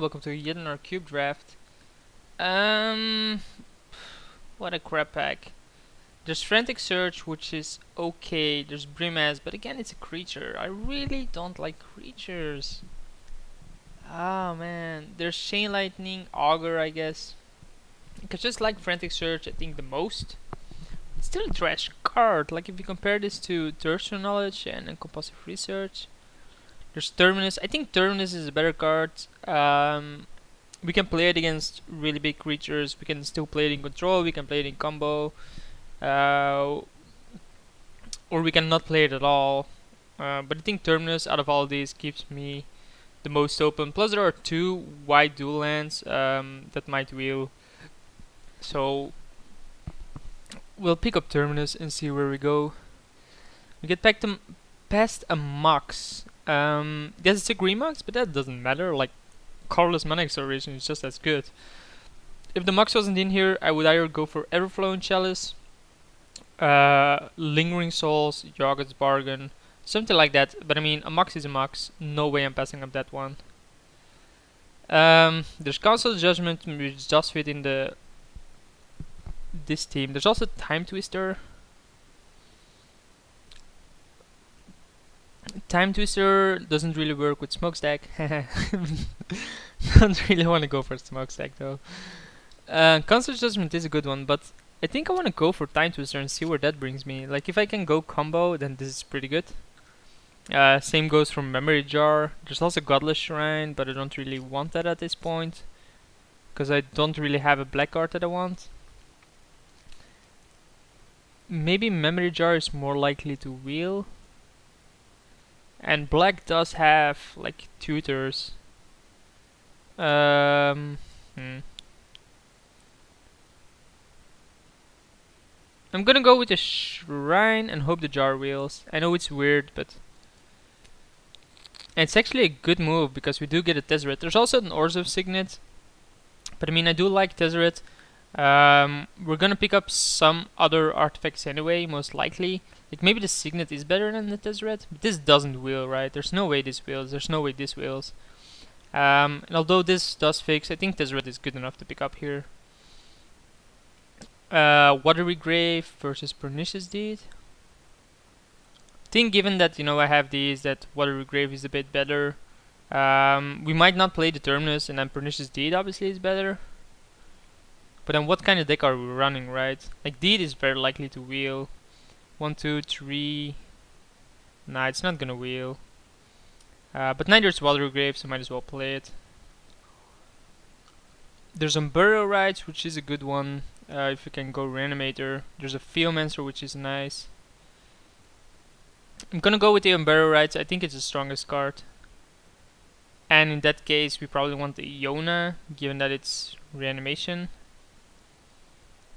welcome to yet another cube draft. Um, what a crap pack. There's Frantic Search, which is okay. There's Brimaz, but again, it's a creature. I really don't like creatures. Oh man, there's Chain Lightning, Augur, I guess. I just like Frantic Search, I think, the most. It's still a trash card. Like if you compare this to Terrestrial Knowledge and Compulsive Research. There's Terminus. I think Terminus is a better card. We can play it against really big creatures. We can still play it in control. We can play it in combo, uh, or we can not play it at all. But I think Terminus out of all these keeps me the most open. Plus, there are two white dual lands that might wheel. So we'll pick up Terminus and see where we go. We get back to past a Mox. Yes, it's a green Mox, but that doesn't matter. Like colorless mana acceleration is just as good. If the Mox wasn't in here, I would either go for Everflowing Chalice, Lingering Souls, Yogurt's Bargain, something like that. But I mean, a Mox is a Mox. No way I'm passing up that one. There's Council Judgment, which does fit in this team. There's also Time Twister. Time Twister doesn't really work with Smokestack. Don't really want to go for Smokestack though. Constant Judgment is a good one, but I think I want to go for Time Twister and see where that brings me. Like if I can go combo, then this is pretty good. Same goes for Memory Jar. There's also Godless Shrine, but I don't really want that at this point, because I don't really have a black card that I want. Maybe Memory Jar is more likely to wheel. And black does have like tutors. I'm gonna go with the shrine and hope the jar wheels. I know it's weird, but it's actually a good move because we do get a Tezzeret. There's also an Orzhov Signet, but I mean I do like Tezzeret. We're gonna pick up some other artifacts anyway, most likely. Like maybe the Signet is better than the Tezzeret, but this doesn't wheel, right? There's no way this wheels. There's no way this wheels. And although this does fix, I think Tezzeret is good enough to pick up here. Watery Grave versus Pernicious Deed. I think given that I have these, that Watery Grave is a bit better. We might not play the Terminus, and then Pernicious Deed obviously is better. But then what kind of deck are we running, right? Like Deed is very likely to wheel. 1, 2, 3. Nah, it's not gonna wheel. But neither is Watery Grave, so might as well play it. There's Unburial Rites, which is a good one. If you can go Reanimator. There's a Feelmancer, which is nice. I'm gonna go with the Unburial Rites. I think it's the strongest card. And in that case, we probably want the Iona, given that it's Reanimation.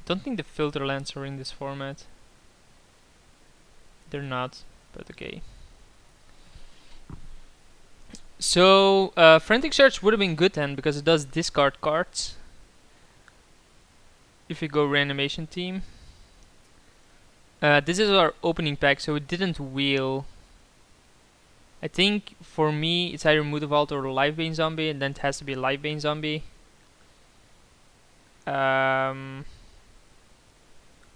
Don't think the filter lands are in this format. They're not, but okay. So, Frantic Search would have been good then, because it does discard cards. If we go Reanimation team. This is our opening pack, so it didn't wheel. I think for me, it's either Mutavault or Livebane Zombie, and then it has to be Livebane Zombie.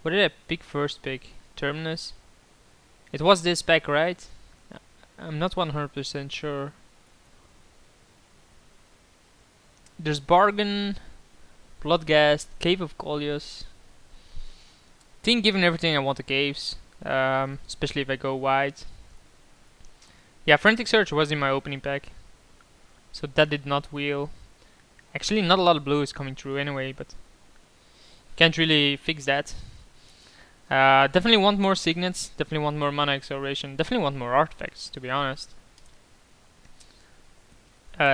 What did I pick first pick? Terminus? It was this pack, right? I'm not 100% sure. There's Bargain, Bloodghast, Cave of Coleus. I think given everything I want the caves, especially if I go wide. Yeah, Frantic Search was in my opening pack, so that did not wheel. Actually, not a lot of blue is coming through anyway, but can't really fix that. Definitely want more Signets, definitely want more mana acceleration, definitely want more artifacts, to be honest.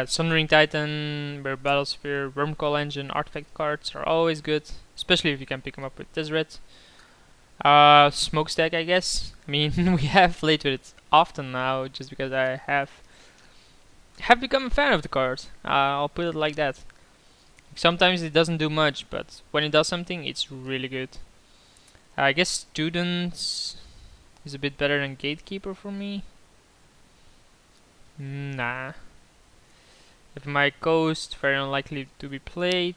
Sundering Titan, Rare Battlesphere, Wormcall Engine, artifact cards are always good, especially if you can pick them up with Tezzeret. Smokestack, I guess. I mean, we have played with it often now, just because I have become a fan of the card. I'll put it like that. Sometimes it doesn't do much, but when it does something, it's really good. I guess Students is a bit better than Gatekeeper for me. Nah. If my Ghost, very unlikely to be played.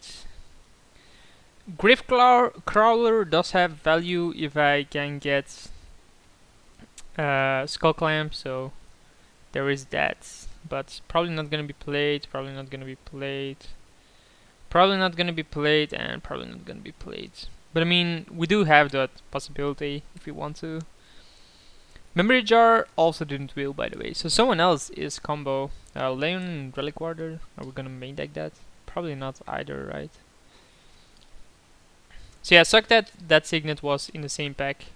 Crawler does have value if I can get Skull Clamp, so there is that. But probably not gonna be played, probably not gonna be played. Probably not gonna be played, and probably not gonna be played. But I mean, we do have that possibility if we want to. Memory Jar also didn't wheel, by the way. So someone else is combo. Leon and Relic Warder. Are we gonna main deck that? Probably not either, right? So yeah, suck that that Signet was in the same pack.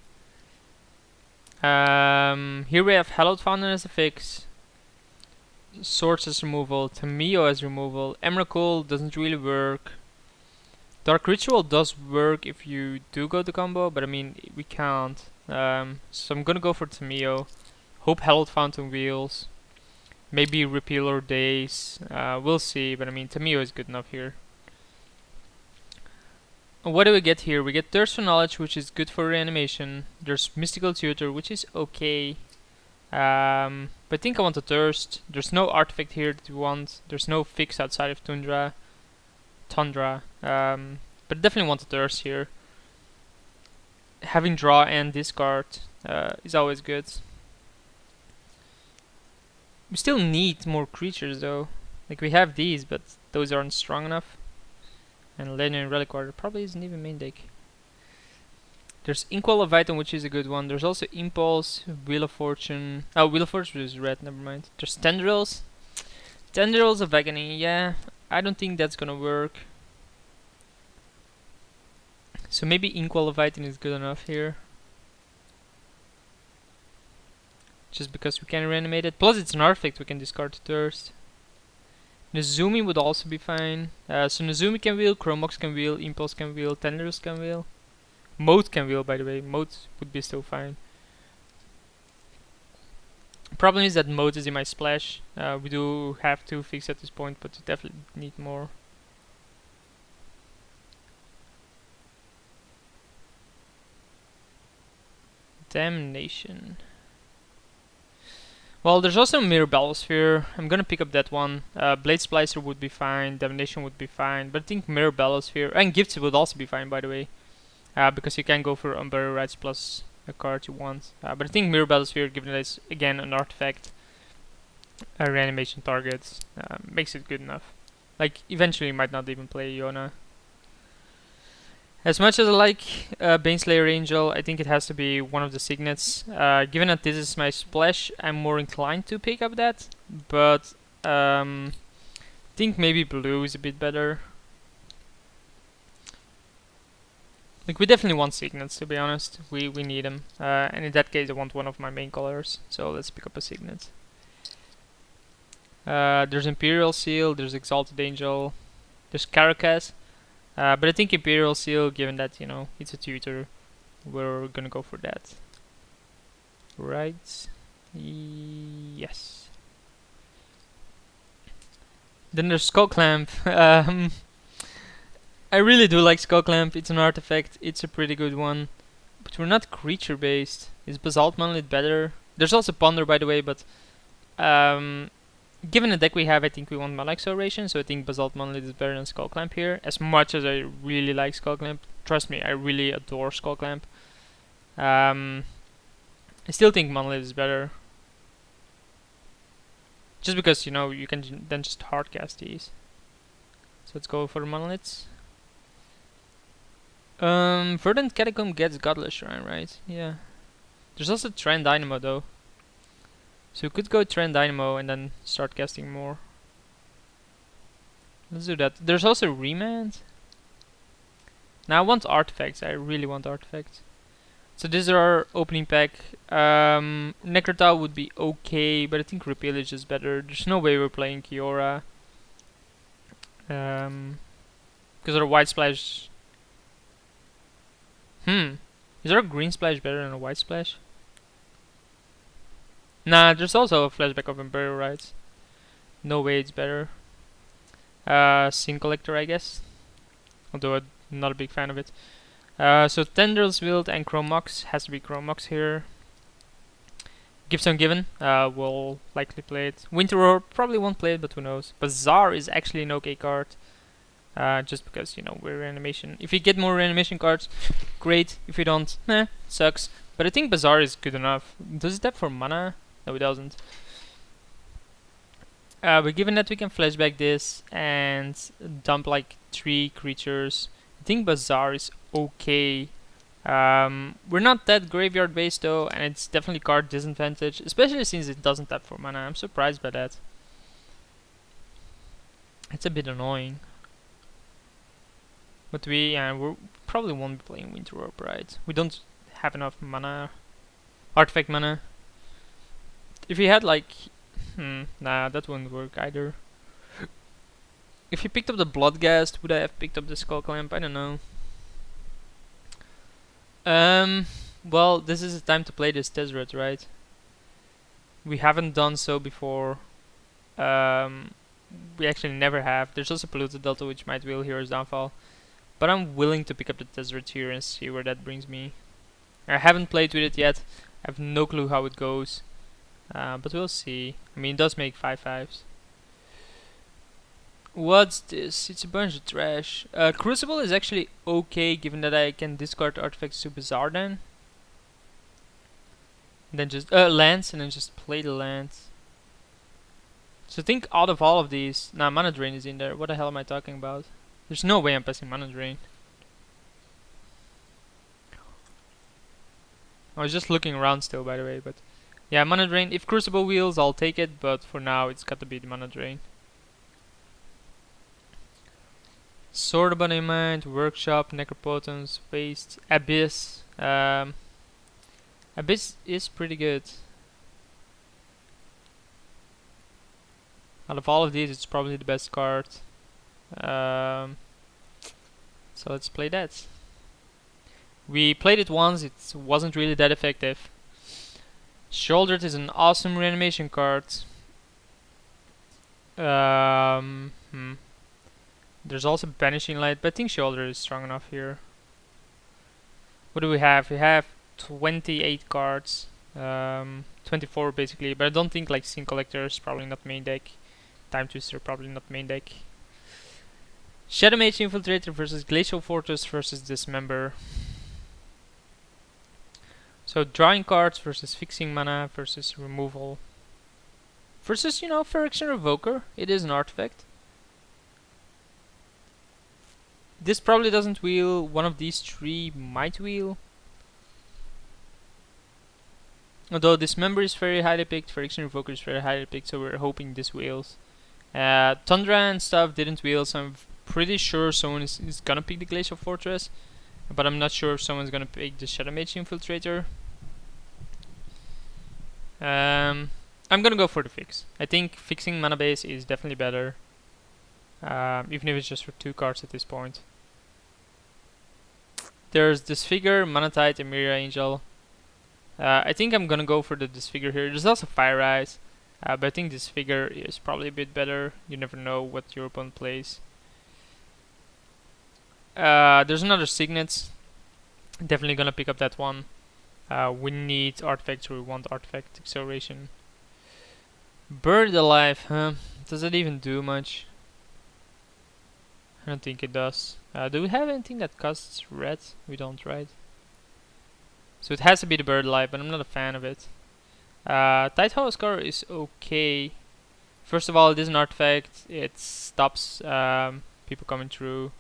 Here we have Hallowed Fountain as a fix. Swords as removal. Tamio as removal. Emrakul doesn't really work. Dark Ritual does work if you do go the combo, but I mean, we can't. So I'm gonna go for Tamio. Hope Hallowed Fountain wheels. Maybe Repealer Days. We'll see, but I mean, Tamio is good enough here. What do we get here? We get Thirst for Knowledge, which is good for reanimation. There's Mystical Tutor, which is okay. But I think I want a Thirst. There's no artifact here that we want. There's no fix outside of Tundra. But definitely want a Thirst here. Having draw and discard is always good. We still need more creatures though. Like we have these, but those aren't strong enough. And Legendary Relic Warder probably isn't even main deck. There's Inkwell of Vital, which is a good one. There's also Impulse, Wheel of Fortune. Oh, Wheel of Fortune is red, never mind. There's Tendrils. Tendrils of Agony, yeah. I don't think that's gonna work. So maybe Inkwell of Vital is good enough here. Just because we can reanimate it. Plus it's an artifact, we can discard the Thirst. Nezumi would also be fine. So Nezumi can wheel, Chromox can wheel, Impulse can wheel, Tendrils can wheel. Moat can wheel, by the way. Moat would be still fine. Problem is that Moat is in my splash. We do have 2 fix at this point, but we definitely need more. Damnation. Well, there's also Mirror Battlesphere. I'm gonna pick up that one. Blade Splicer would be fine. Damnation would be fine. But I think Mirror Battlesphere and Gifts would also be fine, by the way. Because you can go for Unburial Rites plus a card you want. But I think Mirror Battlesphere, given that it's again an artifact, a reanimation target, makes it good enough. Like, eventually you might not even play Iona. As much as I like Baneslayer Angel, I think it has to be one of the signets. Given that this is my splash, I'm more inclined to pick up that. But I think maybe blue is a bit better. Like, we definitely want signets, to be honest. We need them. And in that case, I want one of my main colors. So let's pick up a signet. There's Imperial Seal, there's Exalted Angel, there's Caracas. But I think Imperial Seal, given that, you know, it's a tutor, we're gonna go for that. Right? Yes. Then there's Skull Clamp. I really do like Skull Clamp. It's an artifact. It's a pretty good one. But we're not creature based. Is Basalt Monolith better? There's also Ponder, by the way, but given the deck we have, I think we want Mana Acceleration, so I think Basalt Monolith is better than Skull Clamp here. As much as I really like Skull Clamp, trust me, I really adore Skull Clamp. I still think Monolith is better. Just because, you know, you can then just hardcast these. So let's go for the Monoliths. Verdant Catacomb gets Godless Shrine, right? Yeah. There's also Trend Dynamo though. So we could go Trend Dynamo and then start casting more. Let's do that. There's also Remand. Now I want artifacts. I really want artifacts. So this is our opening pack. Necrotau would be okay, but I think Repealage is better. There's no way we're playing Kiora. Because our White Splash... Is our Green Splash better than a White Splash? Nah, there's also a flashback of Imperial Rites. No way it's better. Sin Collector, I guess. Although I'm not a big fan of it. So Tendrils Wield and Chromox. Has to be Chromox here. Gibson Given, will likely play it. Winter Roar probably won't play it, but who knows. Bazaar is actually an okay card. Just because, you know, we're reanimation. If you get more reanimation cards, great. If you don't, sucks. But I think Bazaar is good enough. Does it have for mana? No, it doesn't. But given that we can flashback this and dump like 3 creatures, I think Bazaar is okay. We're not that graveyard based though, and it's definitely card disadvantage, especially since it doesn't tap for mana. I'm surprised by that. It's a bit annoying. But we probably won't be playing Winter Orb, right? We don't have enough mana, artifact mana. If we had like, nah, that wouldn't work either. If you picked up the Bloodghast, would I have picked up the Skull Clamp? I don't know. Well, this is the time to play this Tezzeret, right? We haven't done so before. We actually never have. There's also Polluted Delta, which might will Hero's Downfall. But I'm willing to pick up the Tezzeret here and see where that brings me. I haven't played with it yet. I have no clue how it goes. But we'll see. I mean, it does make 5/5s. What's this? It's a bunch of trash. Crucible is actually okay, given that I can discard artifacts to Bazaar then. And then just lands, and then just play the lands. So think out of all of these, nah, Mana Drain is in there. What the hell am I talking about? There's no way I'm passing Mana Drain. I was just looking around still, by the way, but yeah, Mana Drain. If Crucible wheels, I'll take it, but for now, it's got to be the Mana Drain. Sword of Mind, Workshop, Necropotence, Waste, Abyss. Abyss is pretty good. Out of all of these, it's probably the best card. So let's play that. We played it once, it wasn't really that effective. Shouldered is an awesome reanimation card. There's also Banishing Light, but I think Shoulder is strong enough here. What do we have? We have 28 cards. 24 basically, but I don't think like Sin Collector is probably not main deck. Time Twister probably not main deck. Shadow Mage Infiltrator versus Glacial Fortress versus Dismember. So drawing cards versus fixing mana versus removal. Versus, you know, Phyrexian Revoker. It is an artifact. This probably doesn't wheel. One of these 3 might wheel. Although Dismember is very highly picked, Phyrexian Revoker is very highly picked, so we're hoping this wheels. Tundra and stuff didn't wheel, so I'm pretty sure someone is gonna pick the Glacial Fortress. But I'm not sure if someone's gonna pick the Shadow Mage Infiltrator. I'm gonna go for the fix. I think fixing mana base is definitely better. Even if it's just for 2 cards at this point. There's Disfigure, Manatite, and Myria Angel. I think I'm gonna go for the Disfigure here. There's also Fire Eyes, but I think Disfigure is probably a bit better. You never know what your opponent plays. There's another Signet. Definitely gonna pick up that one. We need artifacts, or we want artifact acceleration. Buried Alive, huh? Does it even do much? I don't think it does. Do we have anything that costs red? We don't, right? So it has to be the Bird Alive, but I'm not a fan of it. Tidehollow Scar is okay. First of all, it is an artifact. It stops people coming through.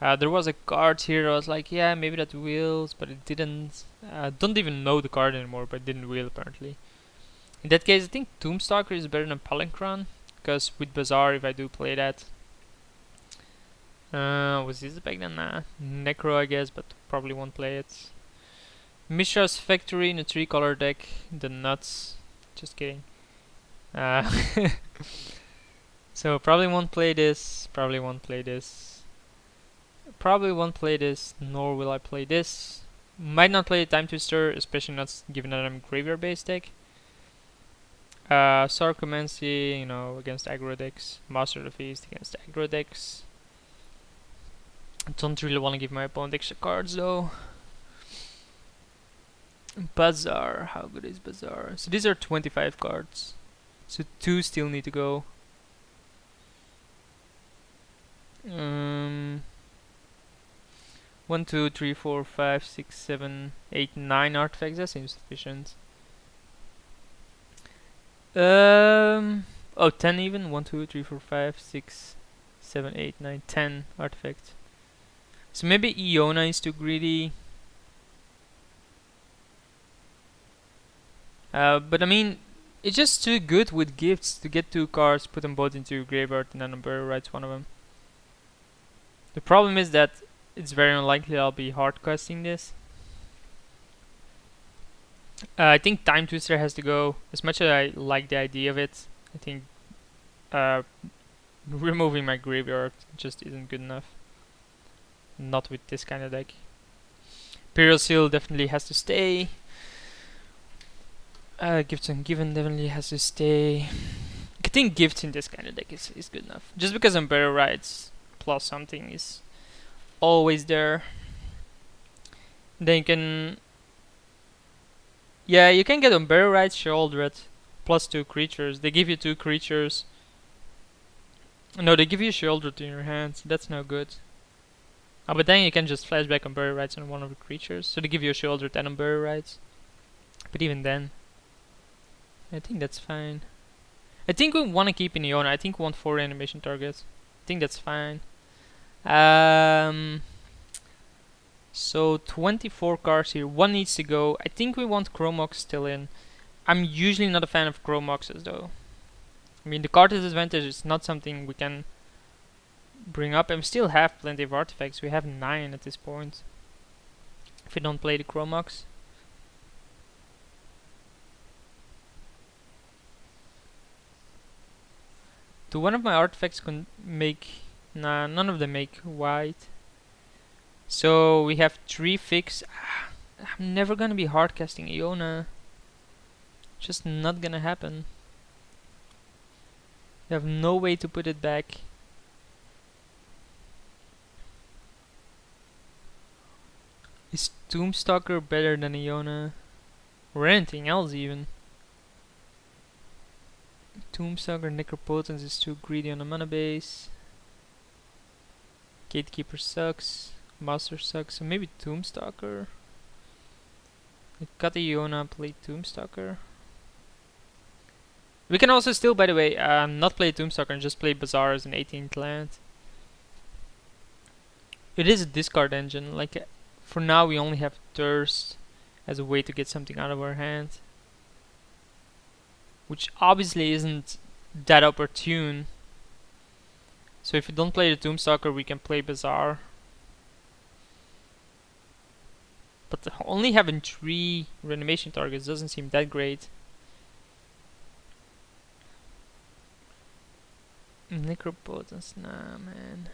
There was a card here. I was like, yeah, maybe that wheels, but it didn't. Don't even know the card anymore, but it didn't wheel apparently. In that case, I think Tombstalker is better than Palinchron, because with Bazaar, if I do play that. Was this back then? Nah. Necro, I guess, but probably won't play it. Mishra's Factory in a 3-color deck. The nuts. Just kidding. So probably won't play this. Probably won't play this. Probably won't play this. Nor will I play this. Might not play Time Twister, especially not given that I'm graveyard based deck. Sarcomancy, you know, against aggro decks. Master of the Feast against aggro decks. I don't really want to give my opponent extra cards though. Bazaar, how good is Bazaar? So these are 25 cards. So 2 still need to go. Um, 1, 2, 3, 4, 5, 6, 7, 8, 9 artifacts. That seems sufficient. Oh, 10 even. 1, 2, 3, 4, 5, 6, 7, 8, 9, 10 artifacts. So maybe Iona is too greedy. But I mean, it's just too good with gifts to get 2 cards, put them both into your graveyard, and then Umber writes one of them. The problem is that it's very unlikely I'll be hardcasting this. I think Time Twister has to go. As much as I like the idea of it, I think removing my graveyard just isn't good enough. Not with this kind of deck. Imperial Seal definitely has to stay. Gifts Ungiven definitely has to stay. I think Gifts in this kind of deck is good enough. Just because Umber Rides plus something is always there. Then you can... Yeah, you can get Umber Rides, Sheoldred, plus 2 creatures. They give you 2 creatures. No, they give you Sheoldred in your hands. That's no good. Oh, but then you can just flashback Umber Rides on one of the creatures. So they give you a Sheoldred and Umber Rides. But even then, I think that's fine. I think we want to keep in Iona. I think we want 4 animation targets. I think that's fine. So 24 cards here. 1 needs to go. I think we want Chromox still in. I'm usually not a fan of Chromoxes though. I mean, the card disadvantage is not something we can bring up, and we still have plenty of artifacts. We have 9 at this point. If we don't play the Chromox. Do one of my artifacts make... Nah, none of them make white. So we have 3 fix. I'm never gonna be hardcasting Iona. Just not gonna happen. You have no way to put it back. Is Tombstalker better than Iona? Or anything else even? Tombstalker Necropotence is too greedy on the mana base. Gatekeeper sucks. Master sucks. So maybe Tombstalker. Cut Iona, play Tombstalker. We can also still, by the way, not play Tombstalker and just play Bazaar as an 18th land. It is a discard engine. Like, for now we only have Thirst as a way to get something out of our hand. Which obviously isn't that opportune. So if we don't play the Tombstalker, we can play Bazaar. But only having 3 reanimation targets doesn't seem that great. Necropotence, nah man.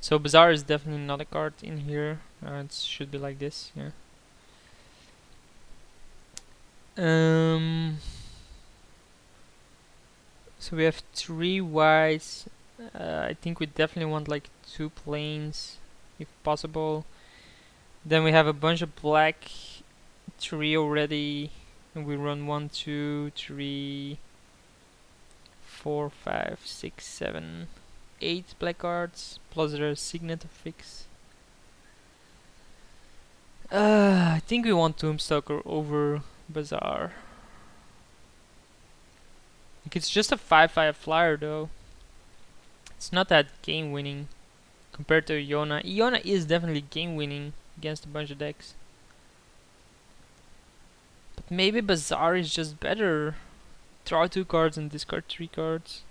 So Bazaar is definitely not a card in here. It should be like this, yeah. So we have 3 whites. I think we definitely want like 2 plains, if possible. Then we have a bunch of black, 3 already, and we run 1, 2, 3, 4, 5, 6, 7, 8 black cards, plus their Signet of Fix. I think we want Tombstalker over Bazaar. Like, it's just a 5/5 flyer though. It's not that game winning compared to Iona. Iona is definitely game winning against a bunch of decks. But maybe Bazaar is just better. Draw 2 cards and discard 3 cards.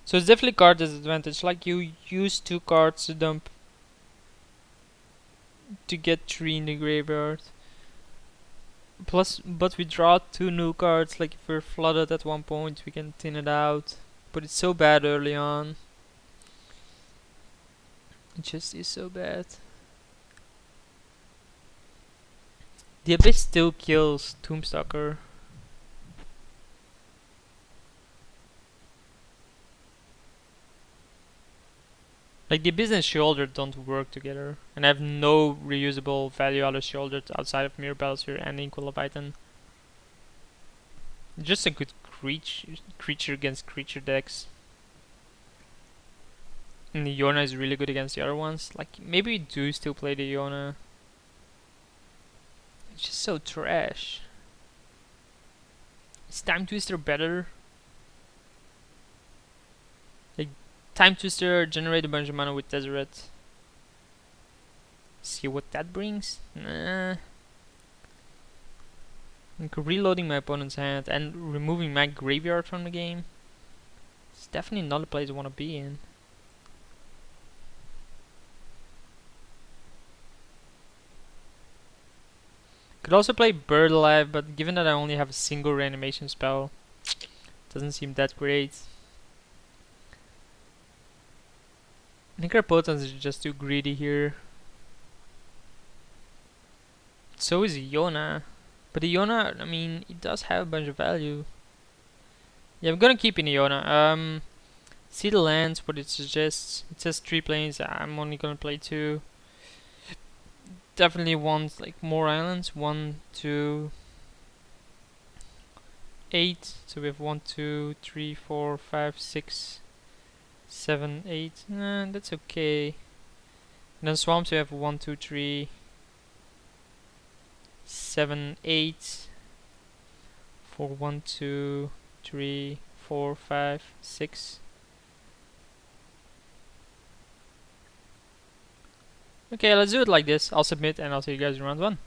So it's definitely card disadvantage. Like, you use 2 cards to dump to get 3 in the graveyard. Plus, but we draw 2 new cards. Like, if we're flooded at one point, we can thin it out. But it's so bad early on. It just is so bad. The Abyss still kills Tombstalker. Like the business shoulder don't work together, and I have no reusable value out of shoulders outside of Mirror Battlesphere and Inkwell Leviathan. Just a good creature against creature decks. And the Yona is really good against the other ones. Like, maybe we do still play the Yona. It's just so trash. Is Time Twister better? Like, Time Twister generate a bunch of mana with Tezzeret. See what that brings? Nah. Like, reloading my opponent's hand and removing my graveyard from the game. It's definitely not a place I want to be in. Could also play Bird Alive, but given that I only have a single reanimation spell, doesn't seem that great. I think our opponents are just too greedy here. So is Iona. But Iona, I mean, it does have a bunch of value. Yeah, I'm gonna keep in Iona. See the lands, what it suggests. It says 3 planes, I'm only gonna play 2. Definitely want like more islands. 1, 2, 8. So we have 1, 2, 3, 4, 5, 6, 7, 8. Nah, that's okay. And then swamps we have 1, 2, 3, 7, 8. For 1, 2, 3, 4, 5, 6. Okay, let's do it like this. I'll submit and I'll see you guys in round 1.